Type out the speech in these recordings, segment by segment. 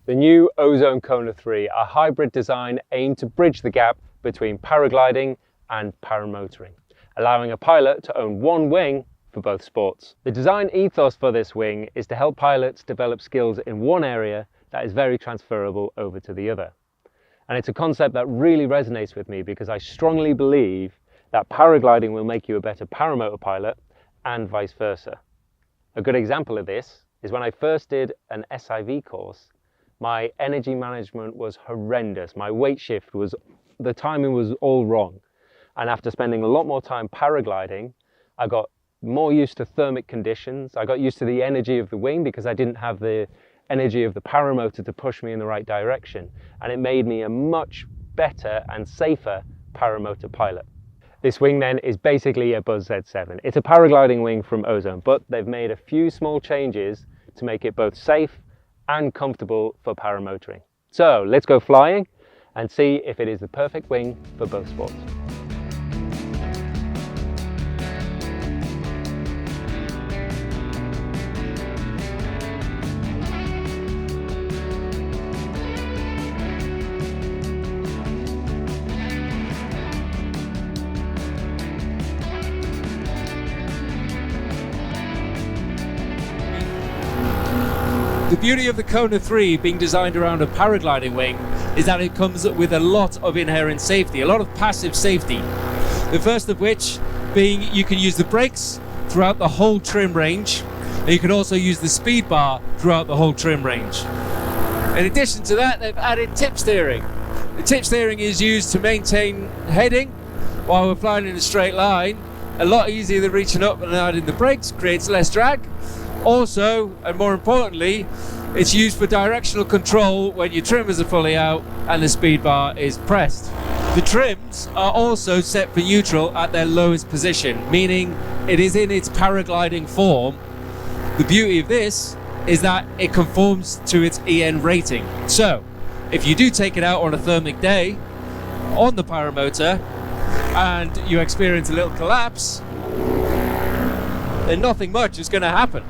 The new Ozone Kona 3, a hybrid design aimed to bridge the gap between paragliding and paramotoring, allowing a pilot to own one wing for both sports. The design ethos for this wing is to help pilots develop skills in one area that is very transferable over to the other. And it's a concept that really resonates with me because I strongly believe that paragliding will make you a better paramotor pilot and vice versa. A good example of this is when I first did an SIV course, my energy management was horrendous. My weight shift the timing was all wrong. And after spending a lot more time paragliding, I got more used to thermic conditions. I got used to the energy of the wing because I didn't have the energy of the paramotor to push me in the right direction. And it made me a much better and safer paramotor pilot. This wing then is basically a Buzz Z7. It's a paragliding wing from Ozone, but they've made a few small changes to make it both safe and comfortable for paramotoring. So let's go flying and see if it is the perfect wing for both sports. The beauty of the Kona 3 being designed around a paragliding wing is that it comes with a lot of inherent safety, a lot of passive safety. The first of which being you can use the brakes throughout the whole trim range, and you can also use the speed bar throughout the whole trim range. In addition to that, they've added tip steering. The tip steering is used to maintain heading while we're flying in a straight line, a lot easier than reaching up and adding the brakes, creates less drag. Also, and more importantly, it's used for directional control when your trimmers are fully out and the speed bar is pressed. The trims are also set for neutral at their lowest position, meaning it is in its paragliding form. The beauty of this is that it conforms to its EN rating. So, if you do take it out on a thermic day on the paramotor and you experience a little collapse, then nothing much is going to happen,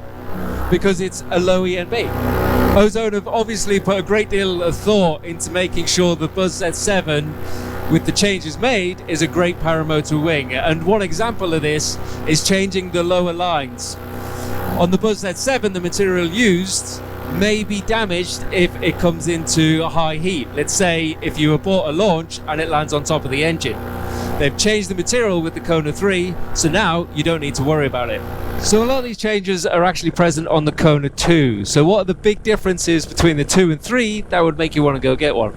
because it's a low ENB. Ozone have obviously put a great deal of thought into making sure the Buzz Z7, with the changes made, is a great paramotor wing. And one example of this is changing the lower lines. On the Buzz Z7, the material used may be damaged if it comes into high heat. Let's say if you abort a launch and it lands on top of the engine. They've changed the material with the Kona 3, so now you don't need to worry about it. So a lot of these changes are actually present on the Kona 2. So what are the big differences between the 2 and 3 that would make you want to go get one?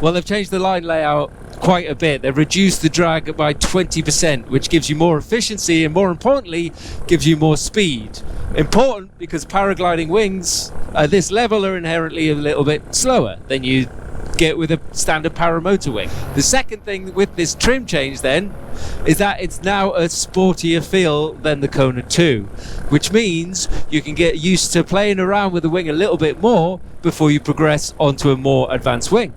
Well, they've changed the line layout quite a bit. They've reduced the drag by 20%, which gives you more efficiency and, more importantly, gives you more speed. Important because paragliding wings at this level are inherently a little bit slower than you get with a standard paramotor wing. The second thing with this trim change then is that it's now a sportier feel than the Kona 2, which means you can get used to playing around with the wing a little bit more before you progress onto a more advanced wing.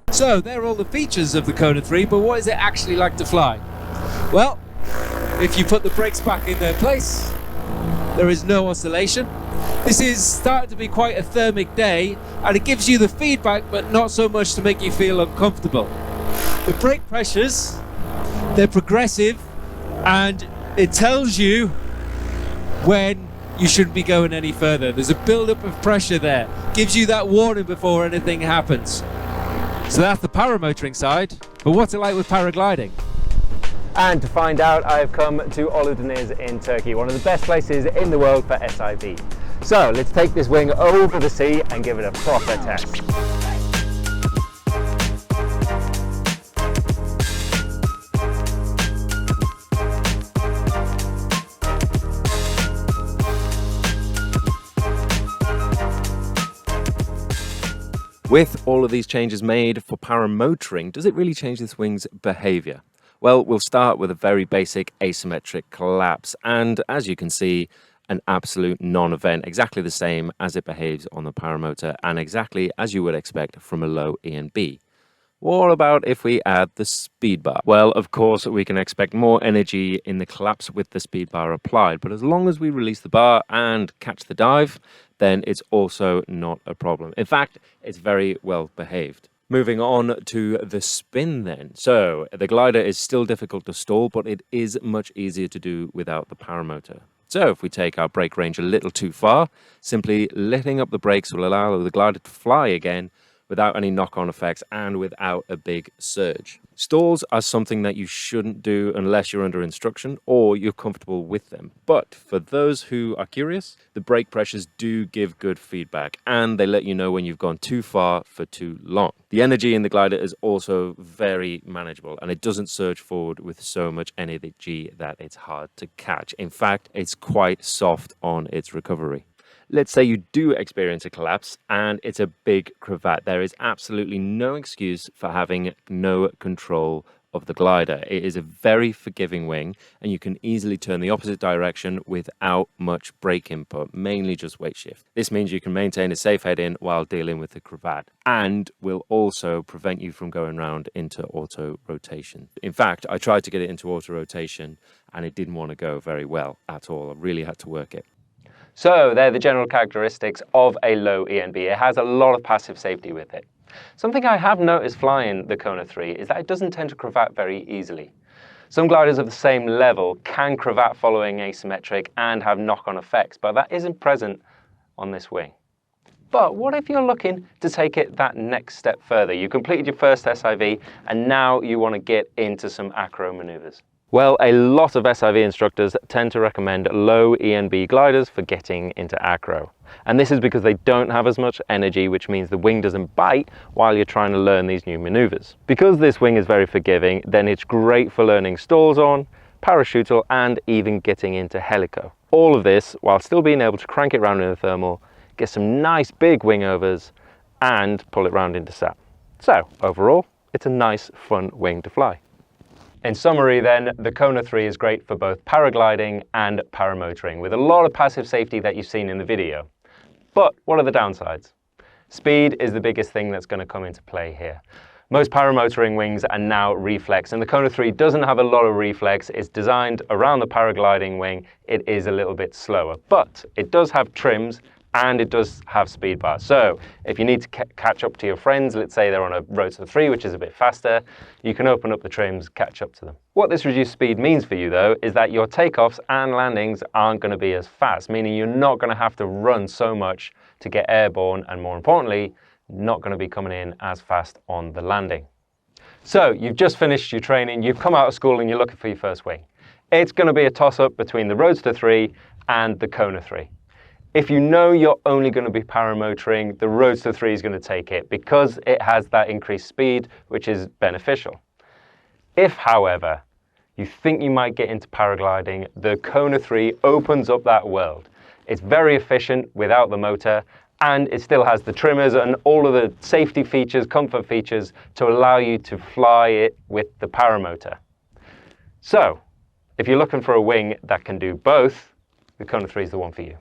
So there are all the features of the Kona 3, but what is it actually like to fly? Well, if you put the brakes back in their place, there is no oscillation. This is starting to be quite a thermic day, and it gives you the feedback, but not so much to make you feel uncomfortable. The brake pressures, they're progressive, and it tells you when you shouldn't be going any further. There's a build-up of pressure there, gives you that warning before anything happens. So that's the paramotoring side, but what's it like with paragliding? And to find out, I've come to Uludeniz in Turkey, one of the best places in the world for SIV. So let's take this wing over the sea and give it a proper test. With all of these changes made for paramotoring, does it really change this wing's behaviour? Well, we'll start with a very basic asymmetric collapse, and as you can see, an absolute non-event, exactly the same as it behaves on the paramotor and exactly as you would expect from a low ENB. What about if we add the speed bar? Well, of course, we can expect more energy in the collapse with the speed bar applied, but as long as we release the bar and catch the dive, then it's also not a problem. In fact, it's very well behaved. Moving on to the spin then. So the glider is still difficult to stall, but it is much easier to do without the paramotor. So if we take our brake range a little too far, simply letting up the brakes will allow the glider to fly again without any knock-on effects and without a big surge. Stalls are something that you shouldn't do unless you're under instruction or you're comfortable with them. But for those who are curious, the brake pressures do give good feedback and they let you know when you've gone too far for too long. The energy in the glider is also very manageable and it doesn't surge forward with so much energy that it's hard to catch. In fact, it's quite soft on its recovery. Let's say you do experience a collapse and it's a big cravat. There is absolutely no excuse for having no control of the glider. It is a very forgiving wing and you can easily turn the opposite direction without much brake input, mainly just weight shift. This means you can maintain a safe head-in while dealing with the cravat and will also prevent you from going round into auto rotation. In fact, I tried to get it into auto rotation and it didn't want to go very well at all. I really had to work it. So they're the general characteristics of a low ENB. It has a lot of passive safety with it. Something I have noticed flying the Kona 3 is that it doesn't tend to cravat very easily. Some gliders of the same level can cravat following asymmetric and have knock-on effects, but that isn't present on this wing. But what if you're looking to take it that next step further? You completed your first SIV and now you want to get into some acro maneuvers. Well, a lot of SIV instructors tend to recommend low ENB gliders for getting into acro. And this is because they don't have as much energy, which means the wing doesn't bite while you're trying to learn these new maneuvers. Because this wing is very forgiving, then it's great for learning stalls on, parachutal, and even getting into helico. All of this while still being able to crank it round in the thermal, get some nice big wing overs, and pull it round into sap. So overall, it's a nice, fun wing to fly. In summary then, the Kona 3 is great for both paragliding and paramotoring with a lot of passive safety that you've seen in the video. But what are the downsides? Speed is the biggest thing that's going to come into play here. Most paramotoring wings are now reflex and the Kona 3 doesn't have a lot of reflex. It's designed around the paragliding wing. It is a little bit slower, but it does have trims and it does have speed bars. So if you need to catch up to your friends, let's say they're on a Roadster 3, which is a bit faster, you can open up the trims, catch up to them. What this reduced speed means for you though, is that your takeoffs and landings aren't going to be as fast, meaning you're not going to have to run so much to get airborne and more importantly, not going to be coming in as fast on the landing. So you've just finished your training, you've come out of school and you're looking for your first wing. It's going to be a toss-up between the Roadster 3 and the Kona 3. If you know you're only going to be paramotoring, the Roadster 3 is going to take it because it has that increased speed, which is beneficial. If, however, you think you might get into paragliding, the Kona 3 opens up that world. It's very efficient without the motor, and it still has the trimmers and all of the safety features, comfort features to allow you to fly it with the paramotor. So, if you're looking for a wing that can do both, the Kona 3 is the one for you.